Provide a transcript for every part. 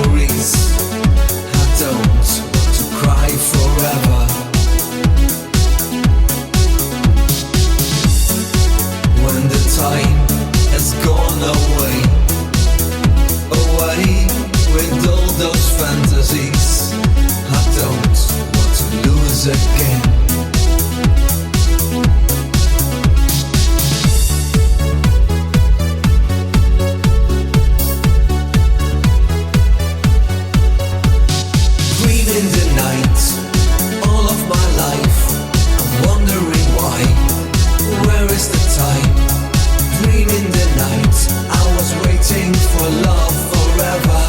memories. I don't want to cry forever. When the time has gone away, away with all those fantasies, I don't want to lose again. In the night, all of my life, I'm wondering why. Where is the time? Dream in the night, I was waiting for love forever.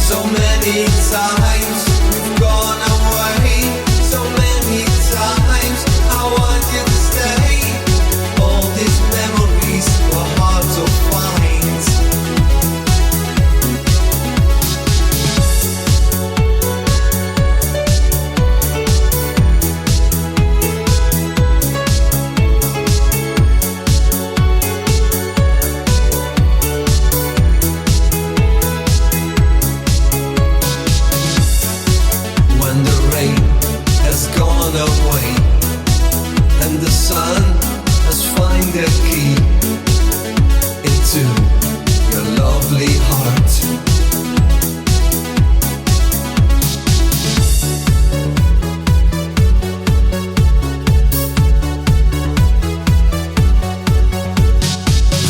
So many times we've gone away. So many times I want you to stay. All these memories were hard to find. Away, and the sun has found the key into your lovely heart.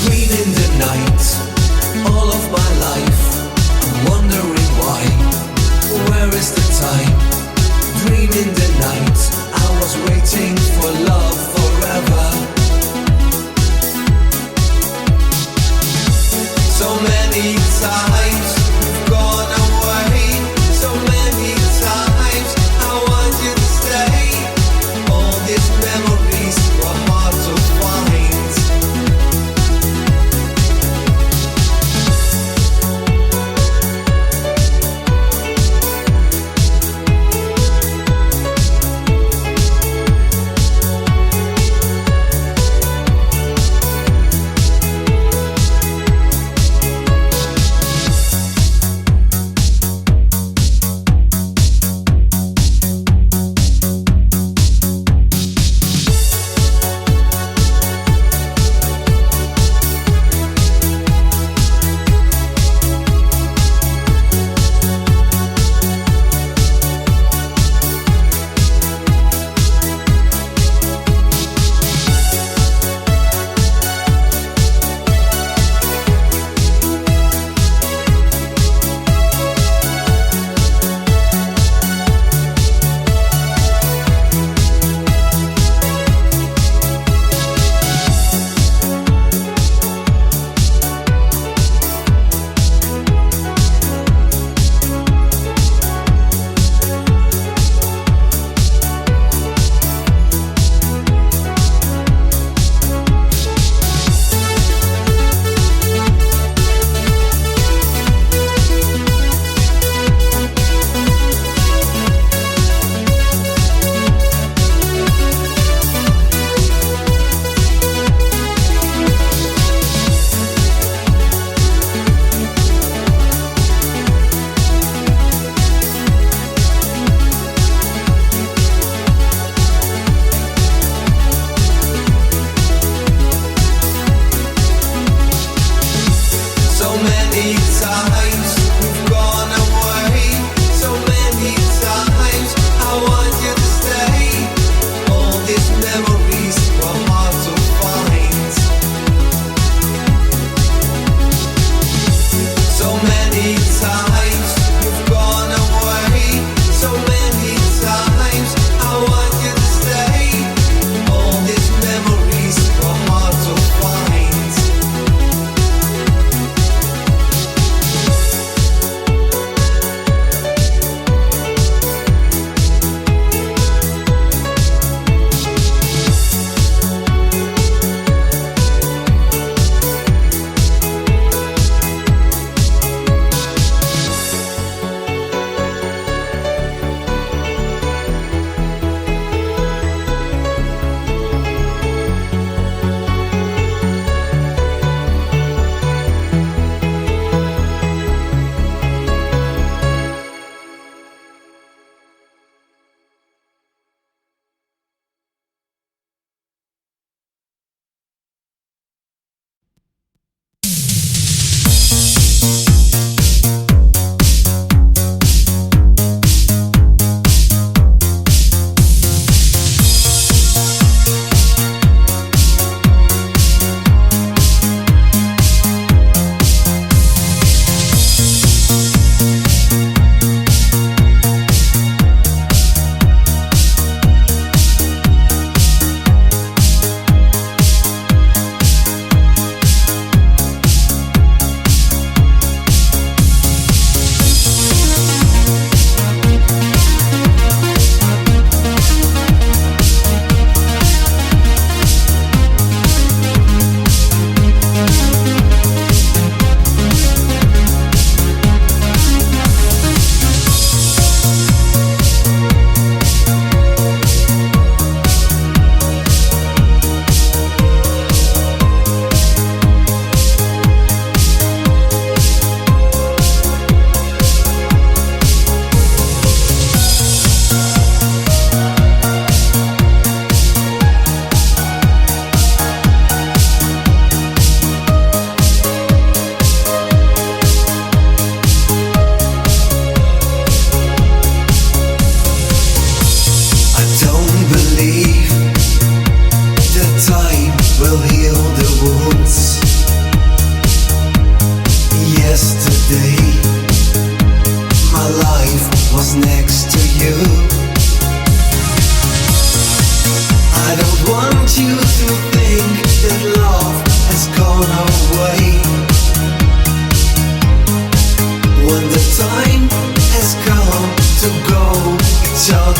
Green in the night, all of my life, I'm wondering why. Where is the time? Dream in the night, I was waiting for love forever. So many times we've gone away. So many times I want you to stay. All these memories were hard to find.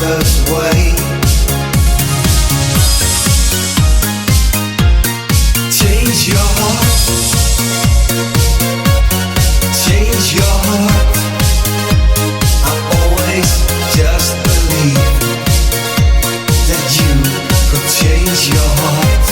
other's way. Change your heart. Change your heart. I always just believe that you could change your heart.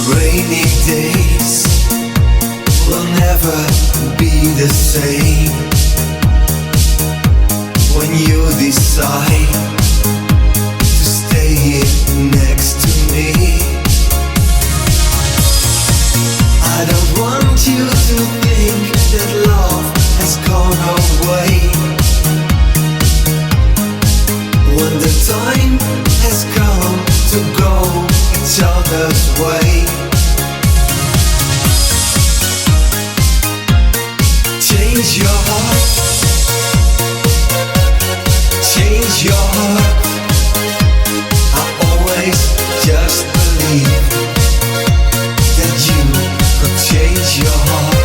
Rainy days will never be the same when you decide to stay here next to me. I don't want you to think that love has gone away. When the time has come to go each other's way. Change your heart. Change your heart. I always just believe that you could change your heart.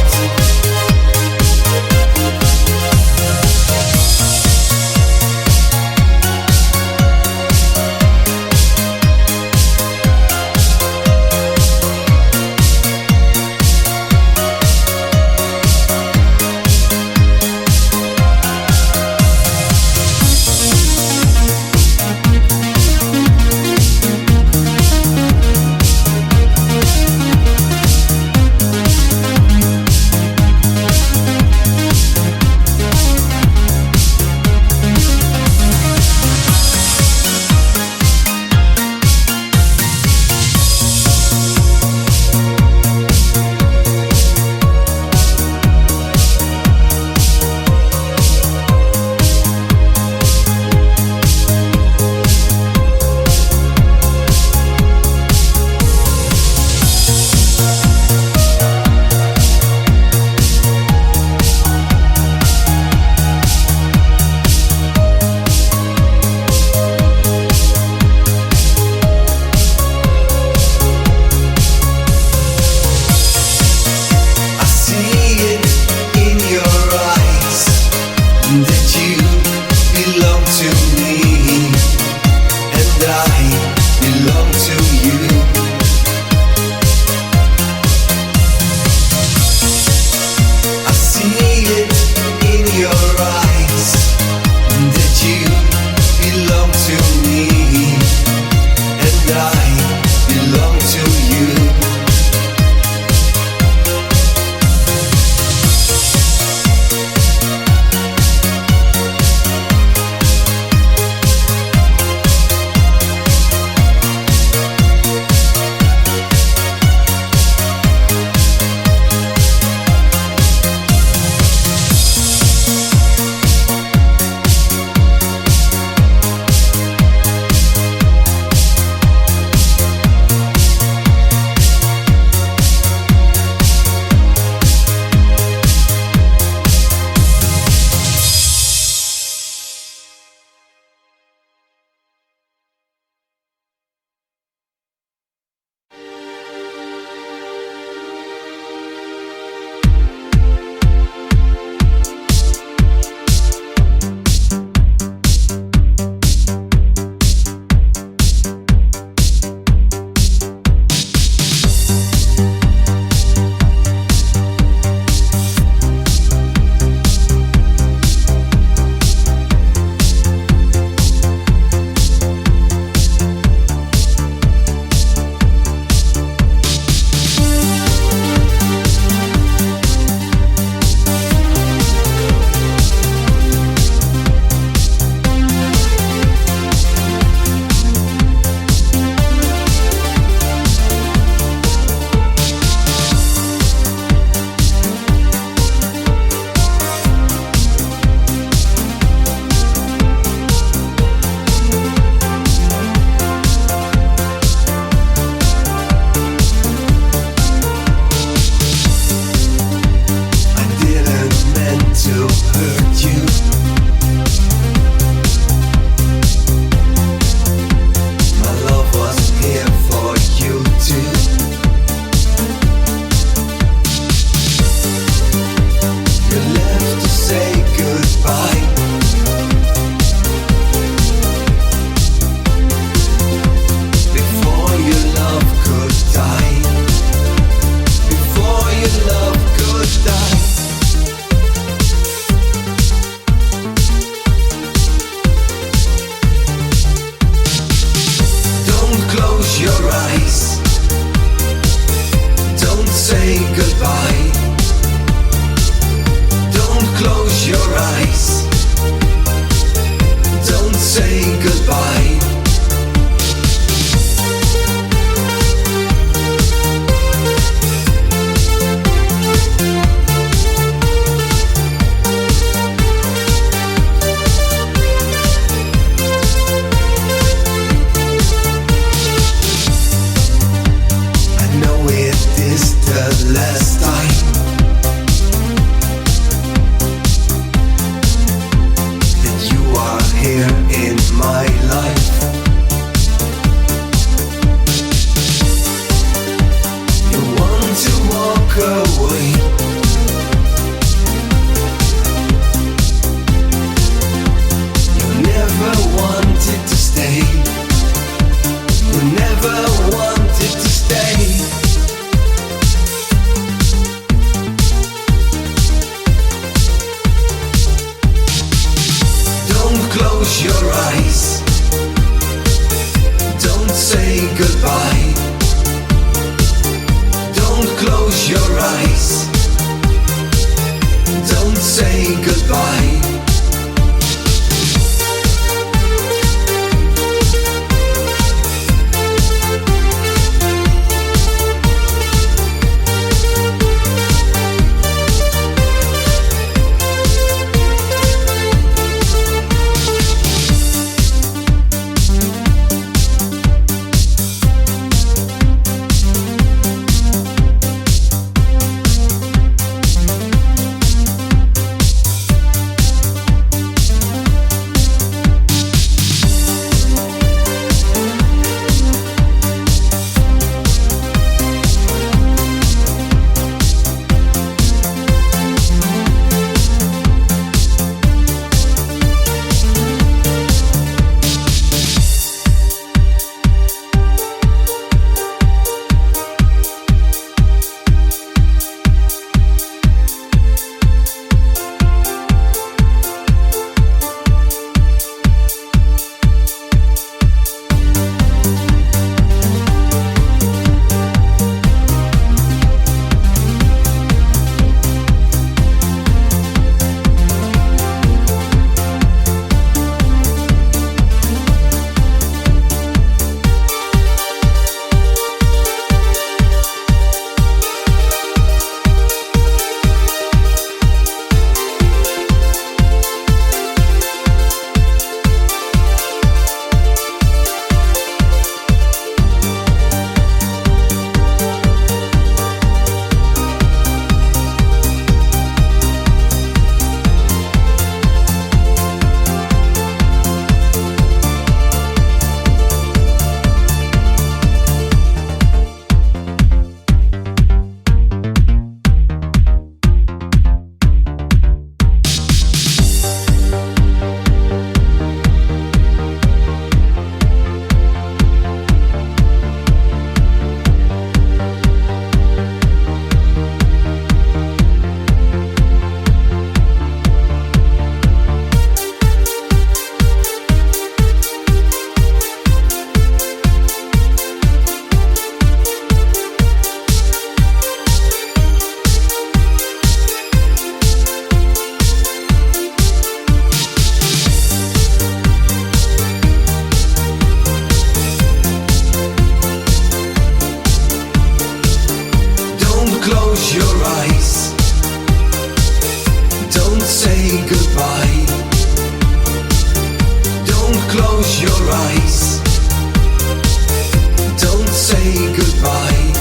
say goodbye. I know it is the last time that you are here in my life. You want to walk away, you never wanted to stay, you never wanted to stay. Don't close your eyes, don't say goodbye. Don't close your eyes, don't say goodbye. Close your eyes, don't say goodbye. Don't close your eyes, don't say goodbye.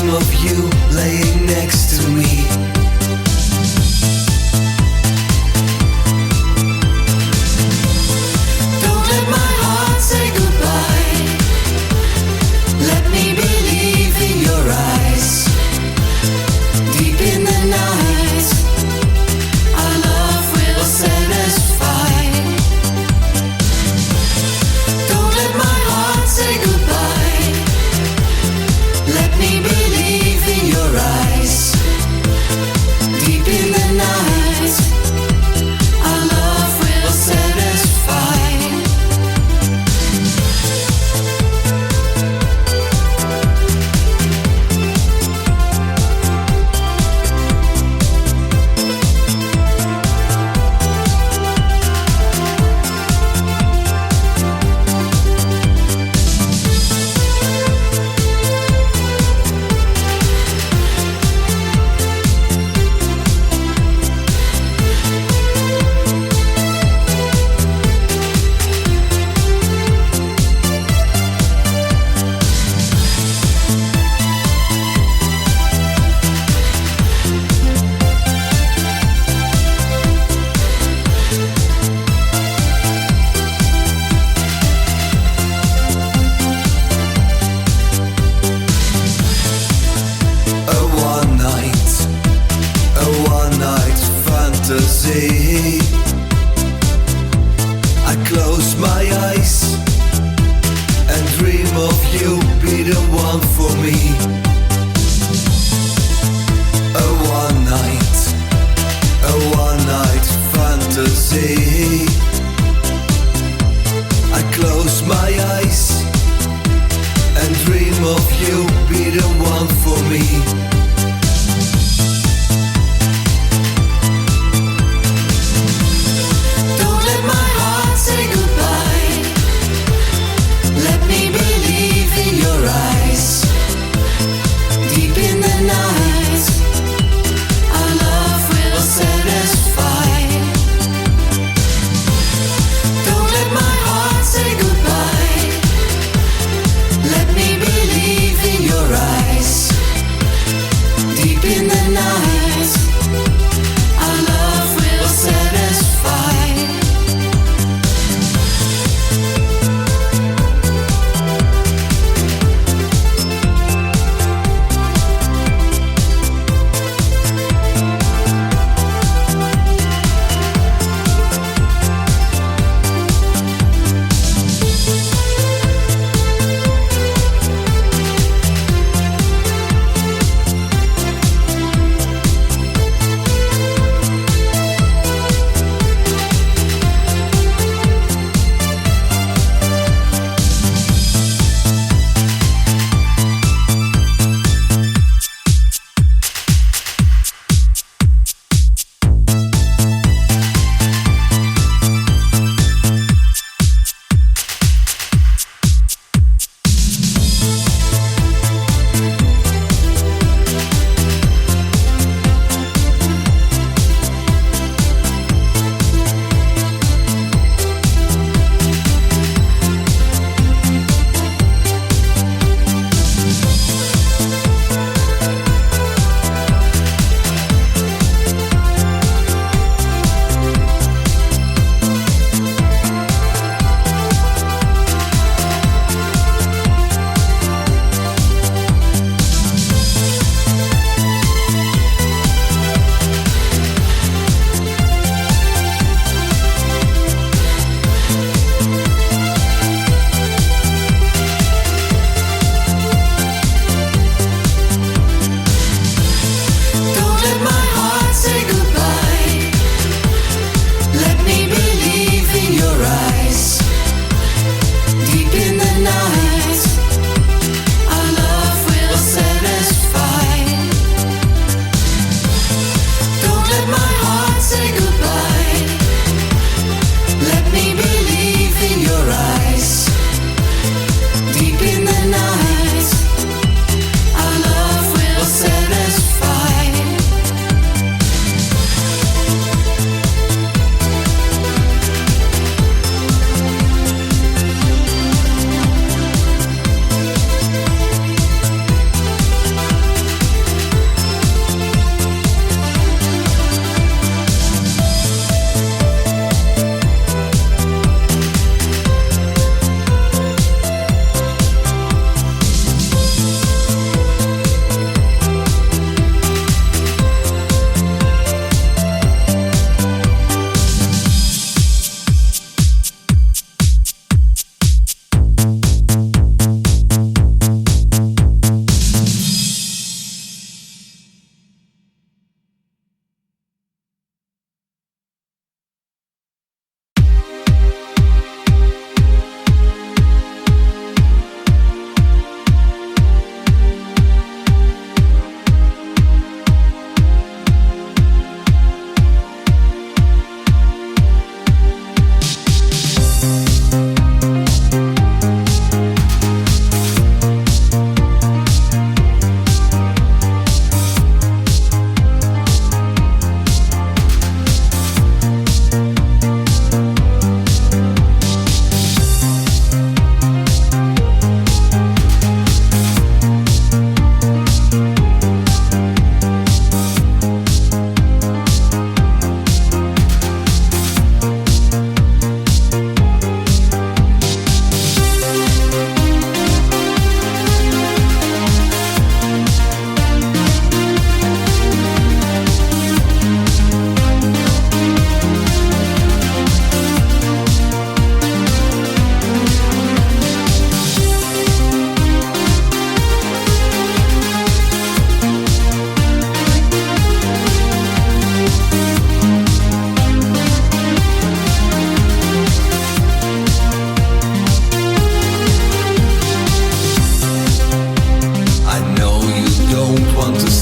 dream of you laying next to me. Don't let my heart say goodbye. Let me believe in your eyes. Deep in the night, our love will satisfy. Don't let my heart say goodbye. Let me believe in your eyes. Deep in the night, our love will satisfy. A one-night fantasy. I close my eyes and dream of you, be the one for me. A one-night fantasy. I close my eyes and dream of you, be the one for me. Don't let my heart say goodbye. Let me believe in your eyes. Deep in the night, our love will satisfy. Don't let my heart say goodbye. Let me believe in your eyes.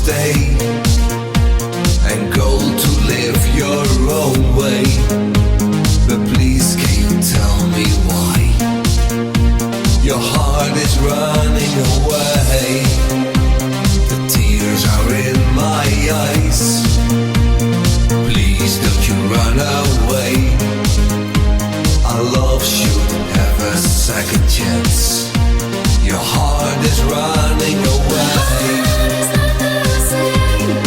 stay and go to live your own way. But please can you tell me why your heart is running away? The tears are in my eyes. Please don't you run away. Our love should have a second chance. Your heart is running away. My heart is not the same.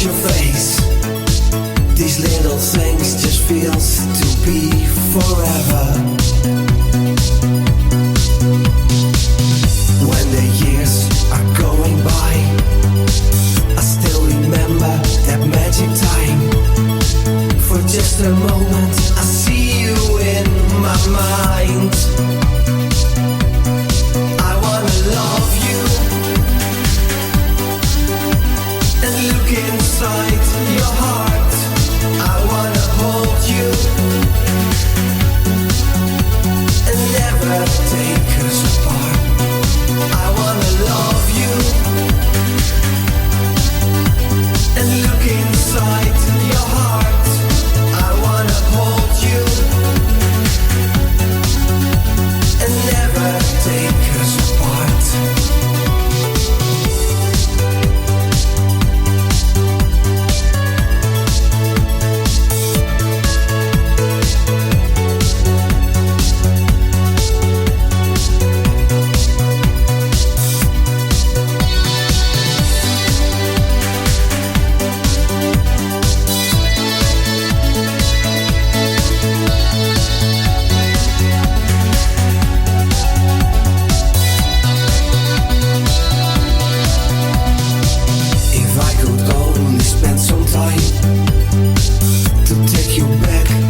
your face. These little things just feels to be forever. When the years are going by, I still remember that magic time. For just a moment, I see you in my mind. I wanna love you and look inside your heart. I wanna hold you and never take us apart. I wanna love you and look inside your heart. I wanna hold you and never take us apart.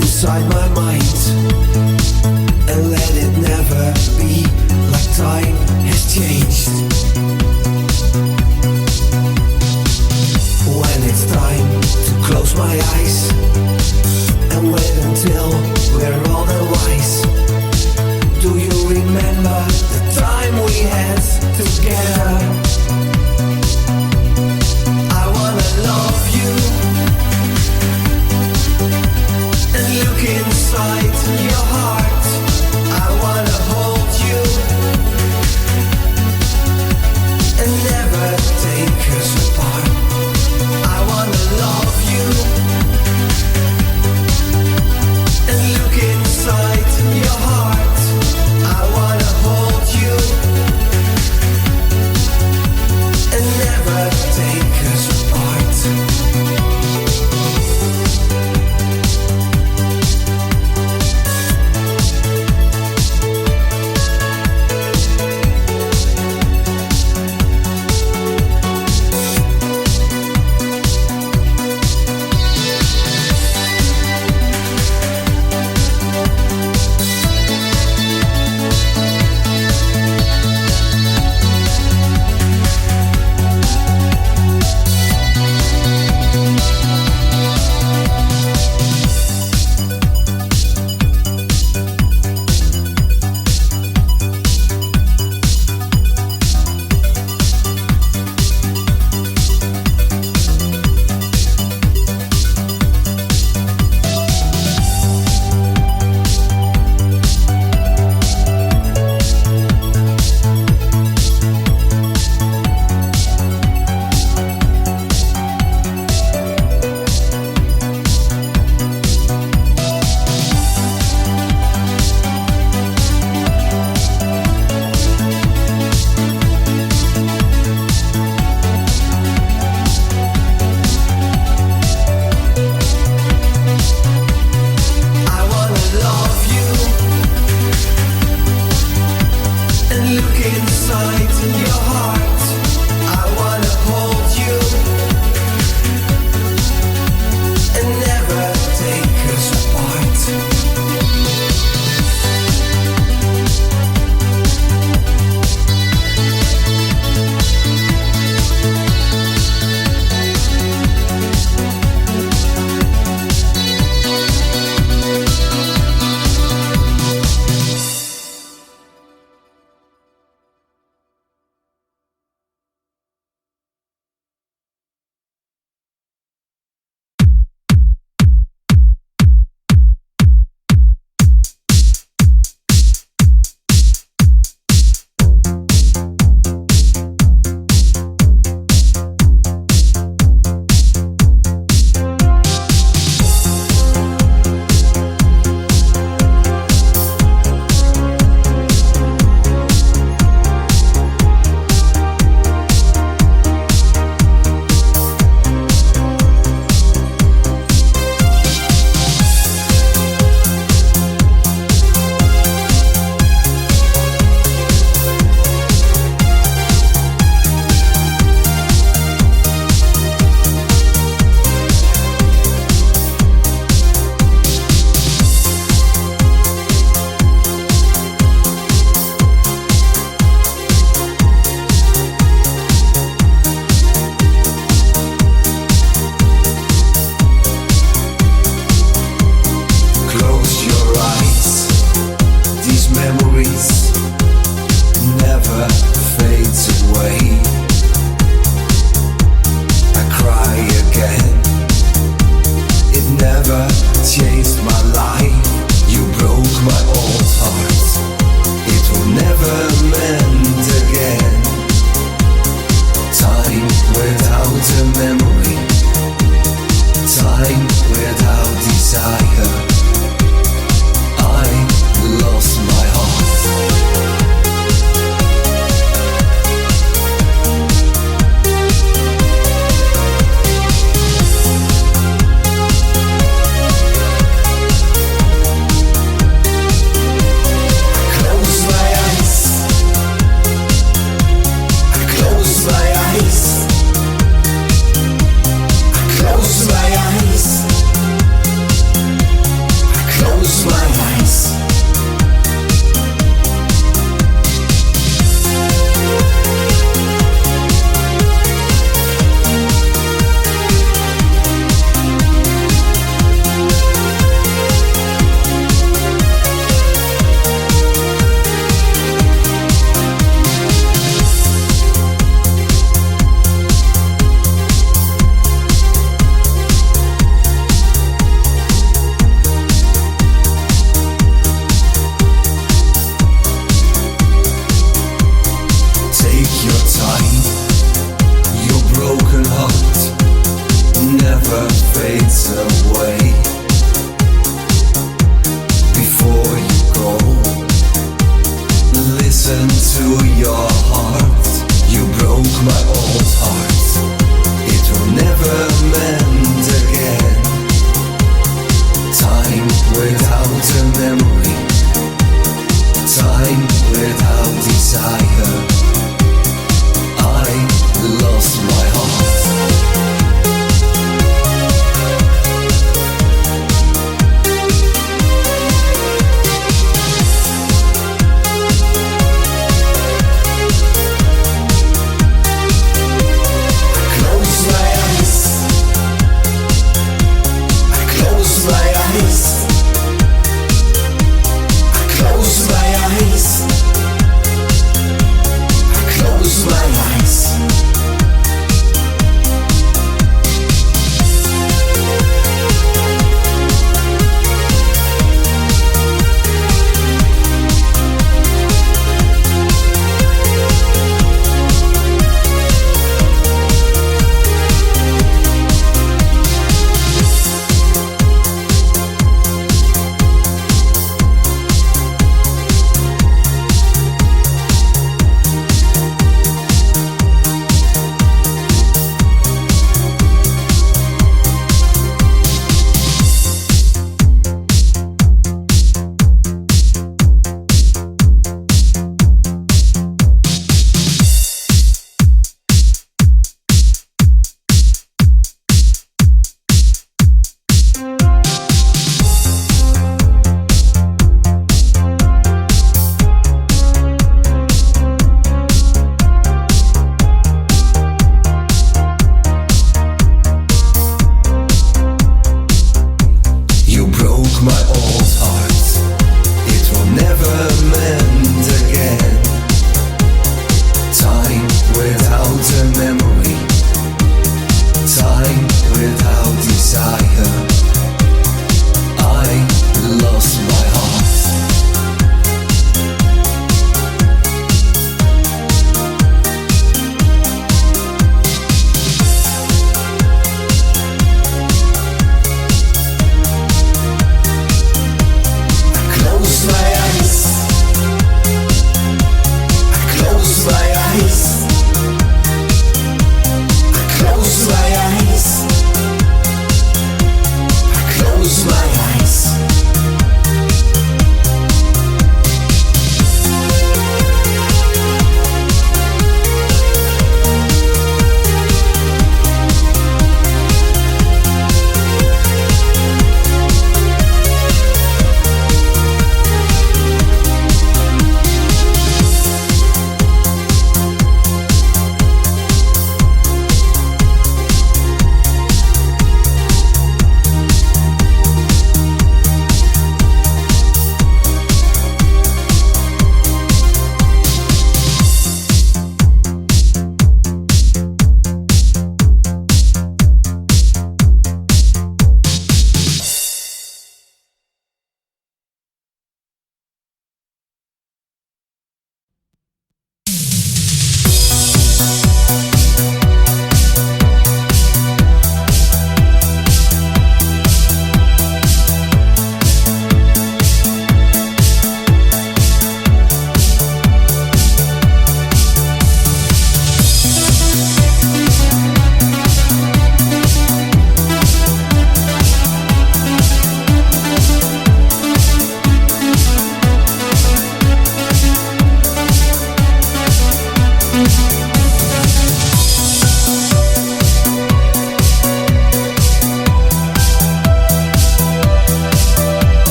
Inside my mind and let it never be like time has changed. When it's time to close my eyes and wait until we're old and wise, do you remember the time we had together? I wanna love you and look inside your heart. I wanna hold you and never take us apart. I wanna love you and look inside your heart. I wanna hold you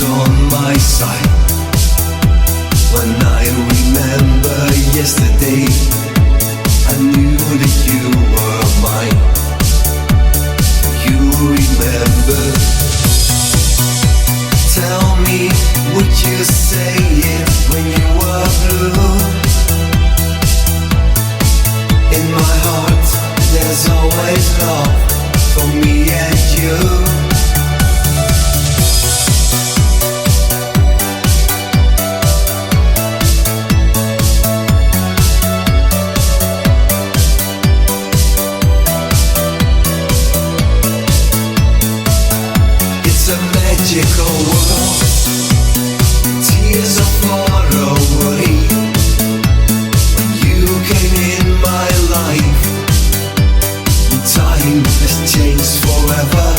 on my side. When I remember yesterday, I knew that you were mine. You remember? Tell me, would you say it when you were blue? In my heart, there's always love for me and you. It's a magical world. Tears are far away. When you came in my life, time has changed forever.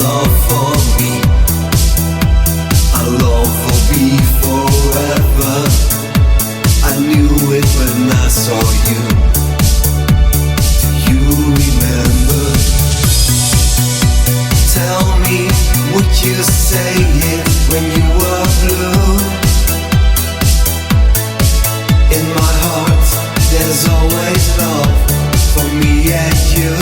Love for me, our love will be forever. I knew it when I saw you. Do you remember? Tell me, would you say it when you were blue? In my heart, there's always love for me and you.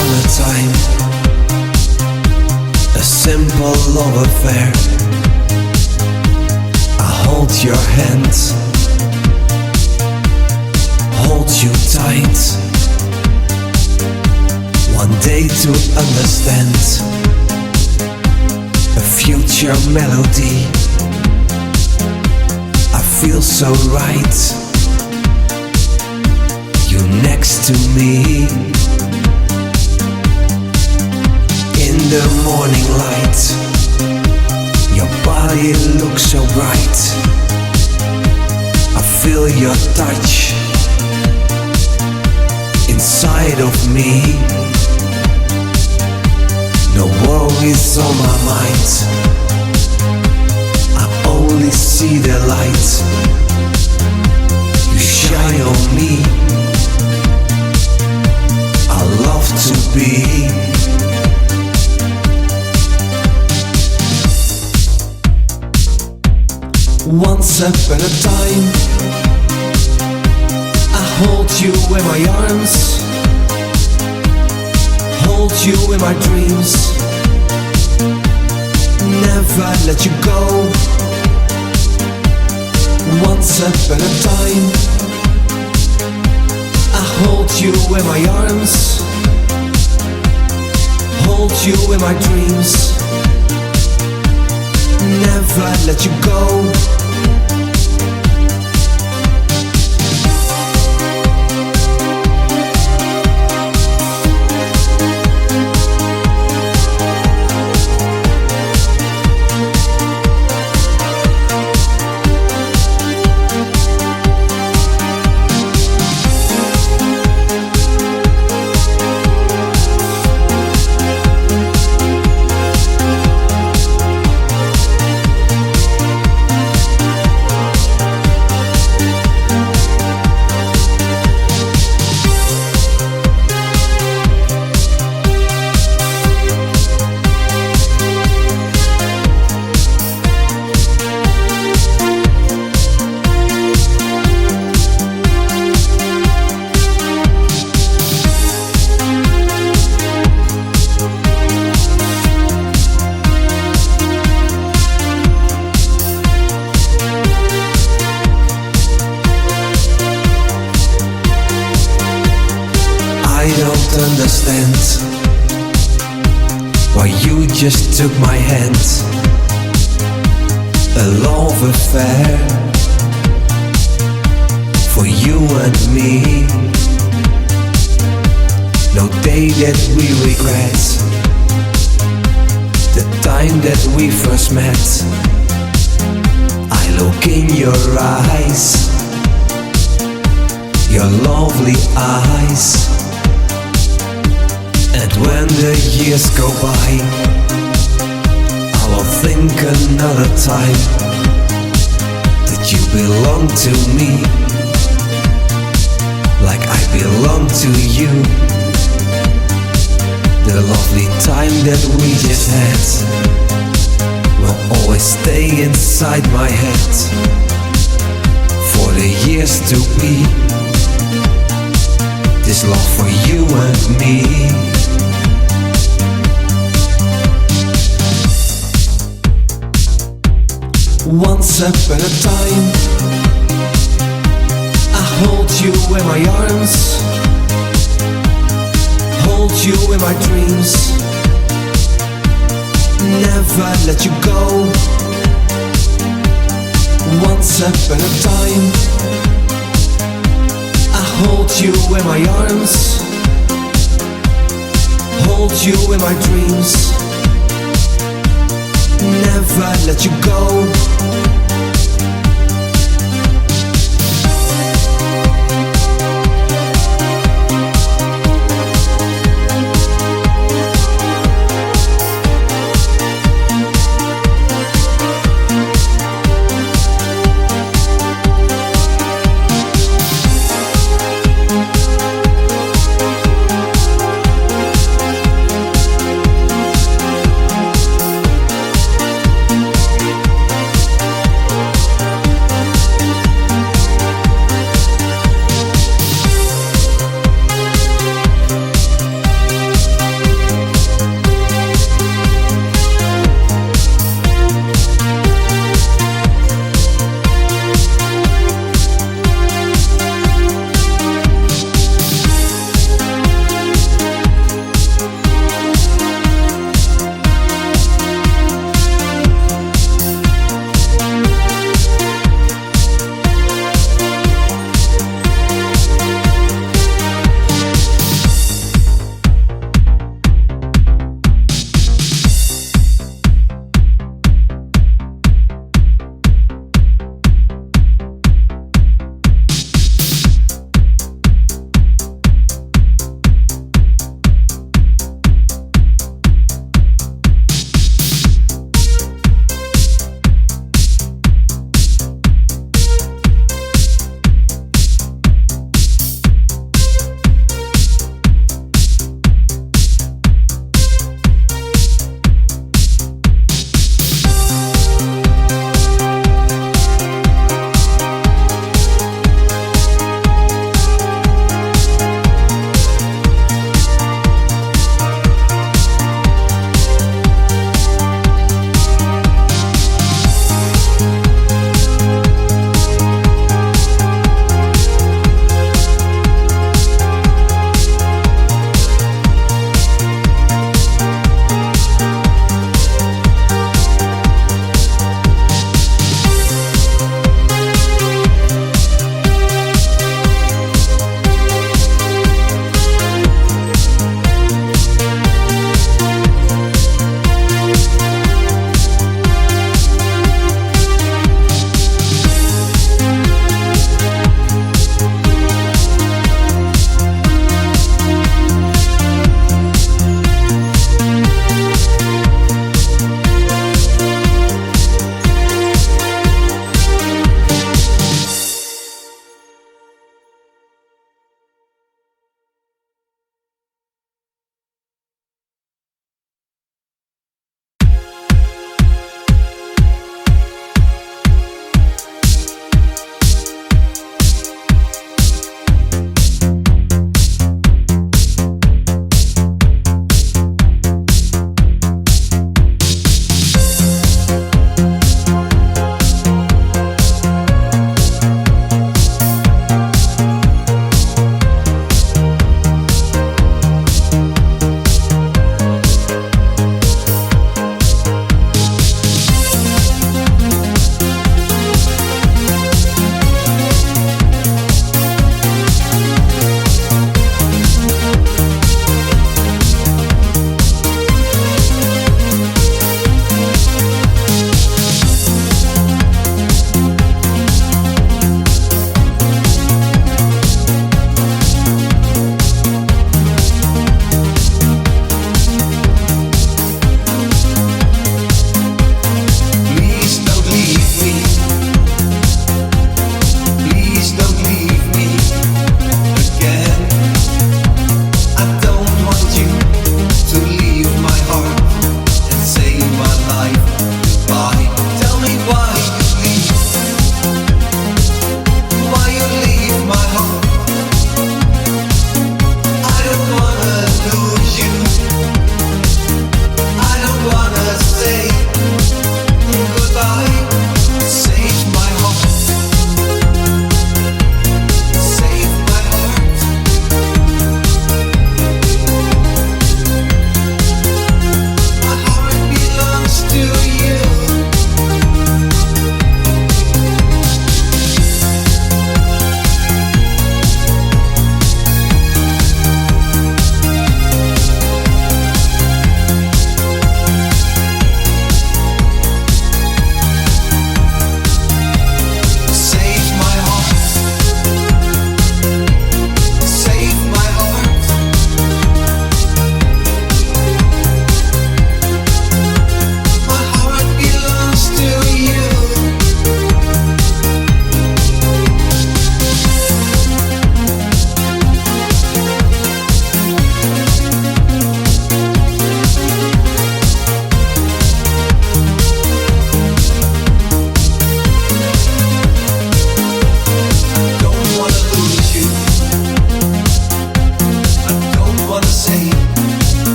upon a time, a simple love affair. I hold your hand, hold you tight. One day to understand a future melody. I feel so right, you next to me. In the morning light, your body looks so bright. I feel your touch inside of me. No worries on my mind, I only see the light. You shine on me, I love to be. Once upon a time, I hold you in my arms, hold you in my dreams, never let you go. Once upon a time, I hold you in my arms, hold you in my dreams, never let you go. I don't understand why you just took my hand. A love affair for you and me. No day that we regret the time that we first met. I look in your eyes, your lovely eyes. And when the years go by, I will think another time that you belong to me, like I belong to you. The lovely time that we just had will always stay inside my head for the years to be. This love for you and me. Once upon a time, I hold you in my arms, hold you in my dreams, never let you go. Once upon a time, I hold you in my arms, hold you in my dreams, never let you go.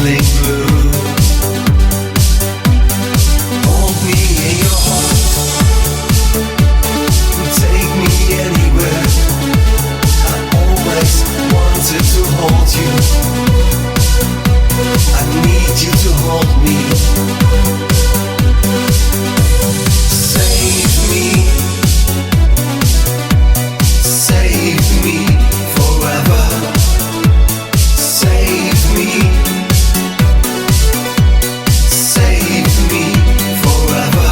feeling blue. Hold me in your heart, take me anywhere. I always wanted to hold you. I need you to hold me. Save me, save me forever. Save me, save me forever.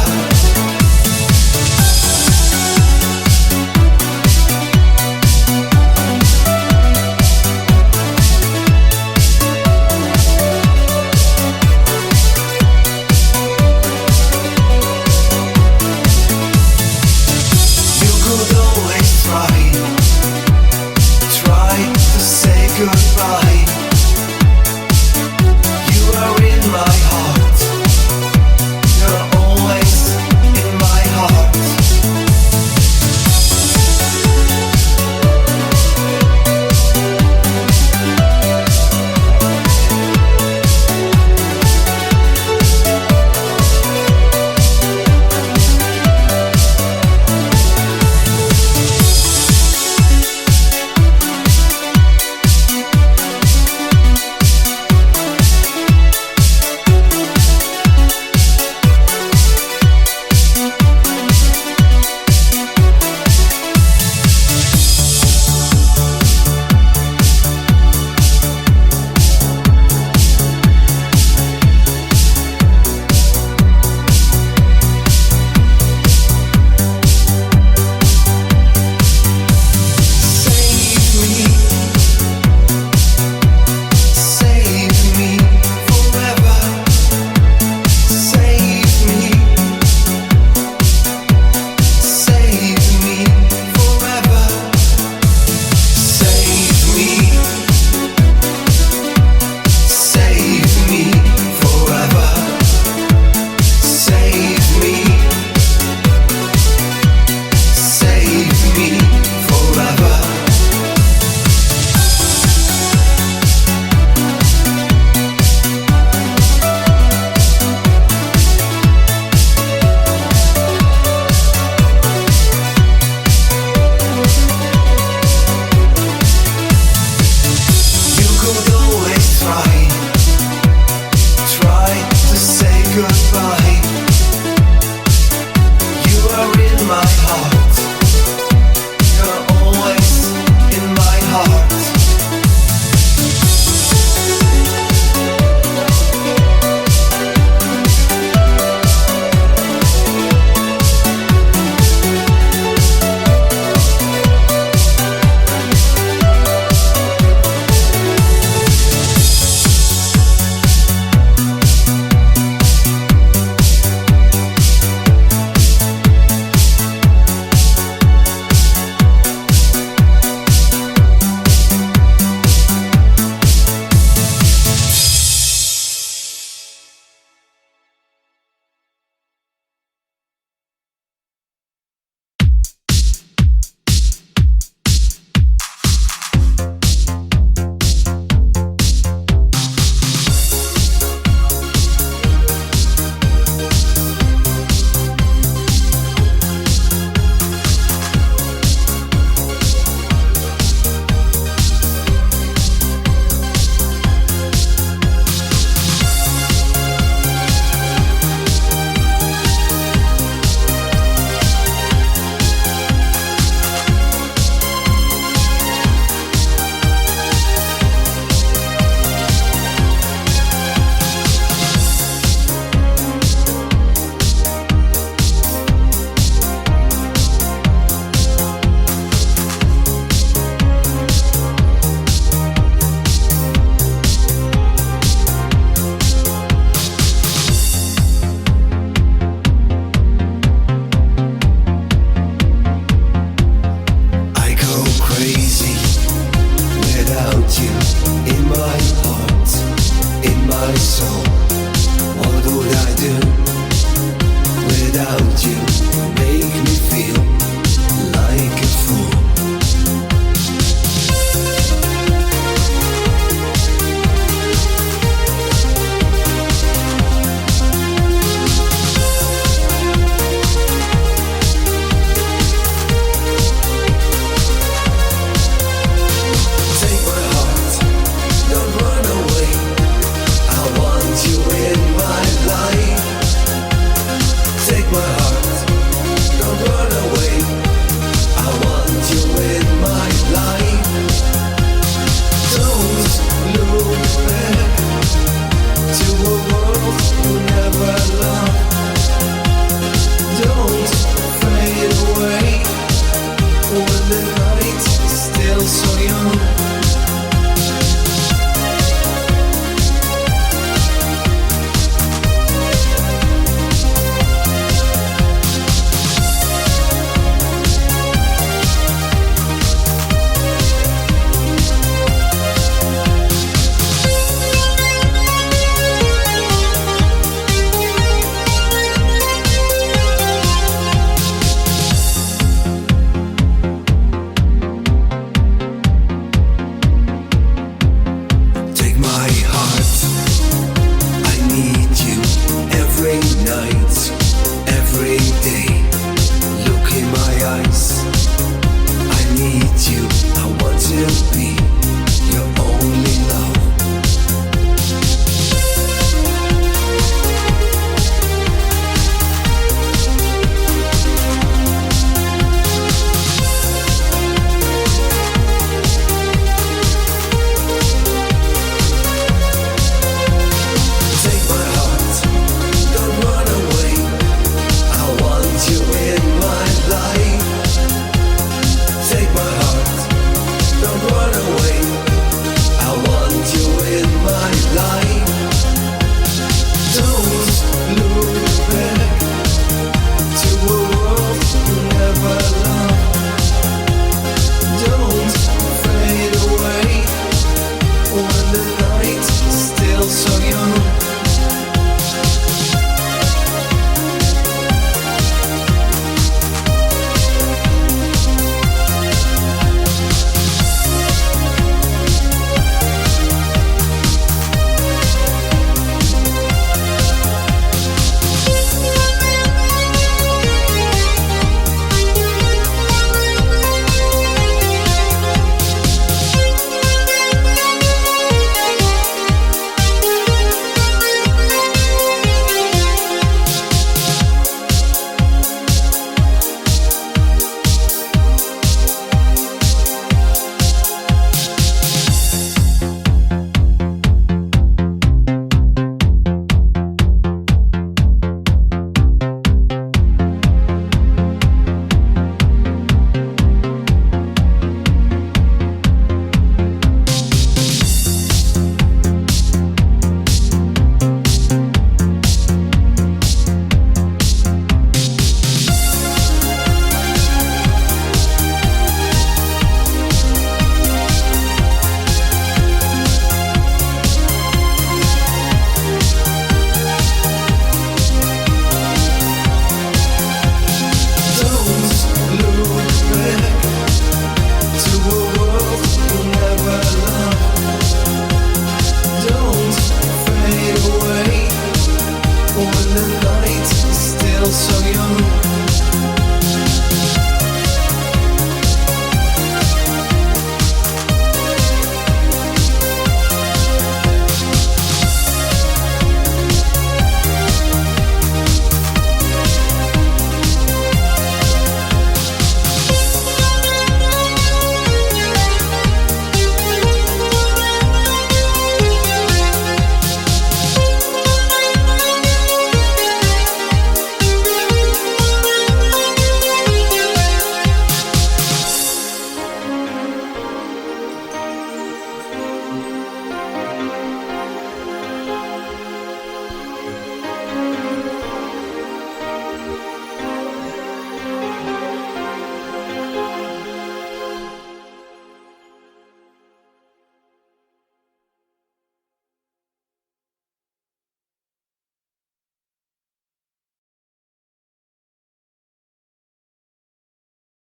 You could always try to say goodbye. You are in my heart. You're always in my heart. Save me forever. Save me, save me forever. Save me, save me forever. Save me, save me forever. You could always try to say goodbye. You are in my heart. You're always in my heart. You in my heart, in my soul.